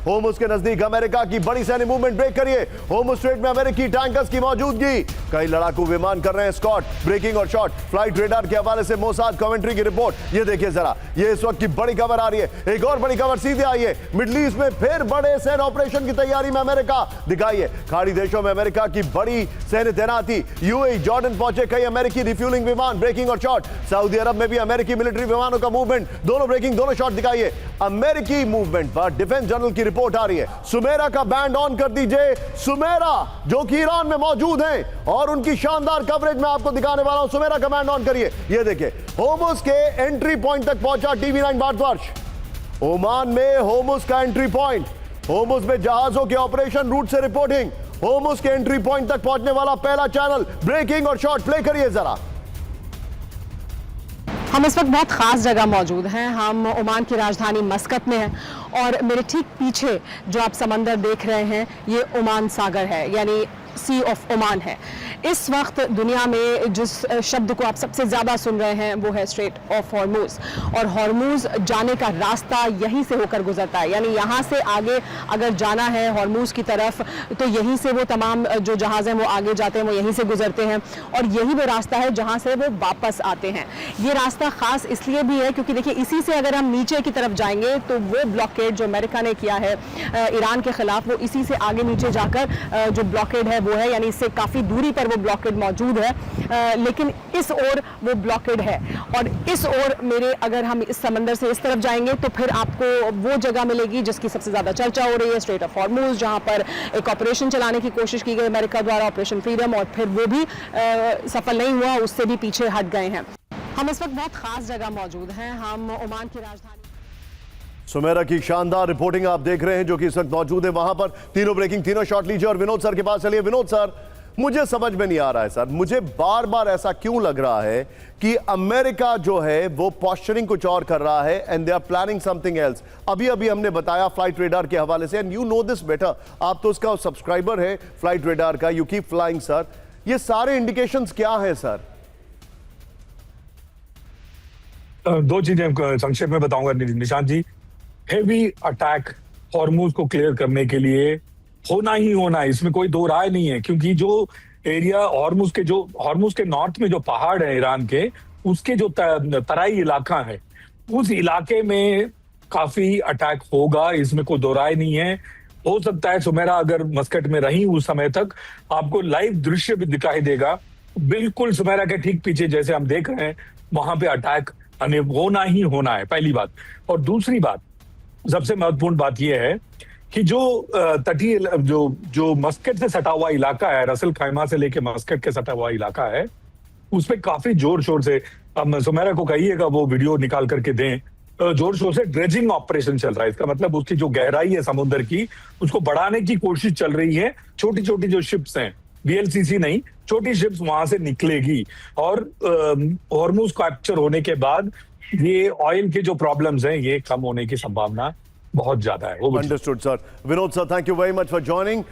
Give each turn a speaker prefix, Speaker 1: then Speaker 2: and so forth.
Speaker 1: होर्मुज के नजदीक अमेरिका की बड़ी सैन्य मूवमेंट ब्रेक करिए। होर्मुज स्ट्रेट में अमेरिकी टैंकर्स की मौजूदगी, कई लड़ाकू विमान कर रहे हैं स्कॉट, ब्रेकिंग और शॉट। फ्लाइट रेडार के हवाले से मोसाद कमेंट्री की रिपोर्ट ये देखिए जरा, ये इस वक्त की बड़ी खबर आ रही है। एक और बड़ी खबर सीधे आई है, मिडिल ईस्ट में फिर बड़े सैन्य ऑपरेशन की तैयारी में अमेरिका। दिखाइए खाड़ी देशों में अमेरिका की बड़ी सैन्य तैनाती। यूएई जॉर्डन पहुंचे कई अमेरिकी रिफ्यूलिंग विमान, ब्रेकिंग और शॉट। सऊदी अरब में भी अमेरिकी मिलिट्री विमानों का मूवमेंट, दोनों ब्रेकिंग दोनों शॉट। दिखाइए अमेरिकी मूवमेंट पर डिफेंस जनरल की रिपोर्ट आ रही है। सुमेरा का बैंड ऑन कर दीजिए। सुमेरा जो कि ईरान में मौजूद हैं और उनकी शानदार कवरेज में आपको दिखाने वाला हूं। सुमेरा का बैंड ऑन करिए। ये देखिए होर्मुज के एंट्री पॉइंट तक पहुंचा टीवी9 भारतवर्ष। ओमान में होर्मुज का एंट्री पॉइंट, होर्मुज में जहाजों के ऑपरेशन रूट से रिपोर्टिंग। होर्मुज के एंट्री पॉइंट तक पहुंचने वाला पहला चैनल, ब्रेकिंग और शॉट। प्ले करिए जरा।
Speaker 2: हम इस वक्त बहुत ख़ास जगह मौजूद हैं। हम ओमान की राजधानी मस्कत में हैं और मेरे ठीक पीछे जो आप समंदर देख रहे हैं ये ओमान सागर है, यानी सी ऑफ ओमान है। इस वक्त दुनिया में जिस शब्द को आप सबसे ज़्यादा सुन रहे हैं वो है स्ट्रेट ऑफ हॉर्मुज, और हॉर्मुज जाने का रास्ता यहीं से होकर गुजरता है। यानी यहाँ से आगे अगर जाना है हॉर्मुज की तरफ तो यहीं से वो तमाम जो जहाज़ हैं वो आगे जाते हैं, वो यहीं से गुजरते हैं और यही वो रास्ता है जहाँ से वो वापस आते हैं। ये रास्ता ख़ास इसलिए भी है क्योंकि देखिए इसी से अगर हम नीचे की तरफ जाएंगे तो वो ब्लॉकेड जो अमेरिका ने किया है ईरान के खिलाफ, वो इसी से आगे नीचे जाकर जो ब्लॉकेड है वो है, यानी इससे काफ़ी दूरी पर वो ब्लॉकेड मौजूद है। लेकिन इस ओर वो ब्लॉकेड है और इस ओर मेरे अगर हम इस समंदर से इस तरफ जाएंगे तो फिर आपको वो जगह मिलेगी जिसकी सबसे ज़्यादा चर्चा हो रही है, स्ट्रेट ऑफ हॉर्मुज, जहाँ पर एक ऑपरेशन चलाने की कोशिश की गई अमेरिका द्वारा, ऑपरेशन फ्रीडम, और फिर वो भी सफल नहीं हुआ, उससे भी पीछे हट गए हैं। हम इस वक्त बहुत ख़ास जगह मौजूद हैं। हम ओमान की राजधानी
Speaker 1: सुमेरा की शानदार रिपोर्टिंग आप देख रहे हैं जो कि इस वक्त मौजूद है वहां पर। तीनों ब्रेकिंग, तीनों शॉट लीजिए और विनोद सर के पास चलिए। विनोद सर, मुझे समझ में नहीं आ रहा है सर, मुझे बार बार ऐसा क्यों लग रहा है कि अमेरिका जो है वो पोस्चरिंग कुछ और कर रहा है and they are planning something else. अभी अभी हमने बताया फ्लाइट रेडार के हवाले से, and you know this better, आप तो उसका सब्सक्राइबर है फ्लाइट रेडार का, यू कीप फ्लाइंग सर। ये सारे इंडिकेशंस क्या है सर?
Speaker 3: दो चीजें संक्षेप में बताऊंगा निशांत जी। हेवी अटैक हॉर्मुज को क्लियर करने के लिए होना ही होना है, इसमें कोई दो राय नहीं है, क्योंकि जो एरिया हॉर्मुज के नॉर्थ में जो पहाड़ है ईरान के, उसके जो तराई इलाका है, उस इलाके में काफी अटैक होगा, इसमें कोई दो राय नहीं है। हो सकता है सुमेरा अगर मस्कट में रही उस समय तक आपको लाइव दृश्य भी दिखाई देगा, बिल्कुल सुमेरा के ठीक पीछे जैसे हम देख रहे हैं, वहां पे अटैक होना ही होना है, पहली बात। और दूसरी बात, सबसे महत्वपूर्ण बात यह है कि जो तटीय जो मस्कट से सटा हुआ इलाका है, रसल खैमा से लेके मस्कट के सटा हुआ इलाका है, उसपे काफी जोर शोर से, अब सुमेरा को कहिएगा वो वीडियो निकाल करके दें, जोर शोर से ड्रेजिंग ऑपरेशन चल रहा है। इसका मतलब उसकी जो गहराई है समुद्र की, उसको बढ़ाने की कोशिश चल रही है। छोटी छोटी जो शिप्स हैं, VLCC नहीं, छोटी शिप्स वहां से निकलेगी और हॉर्मुज कैप्चर होने के बाद ये ऑयल के जो प्रॉब्लम्स हैं ये कम होने की संभावना बहुत ज्यादा है।
Speaker 1: Understood sir. Vinod sir, thank you very much for joining.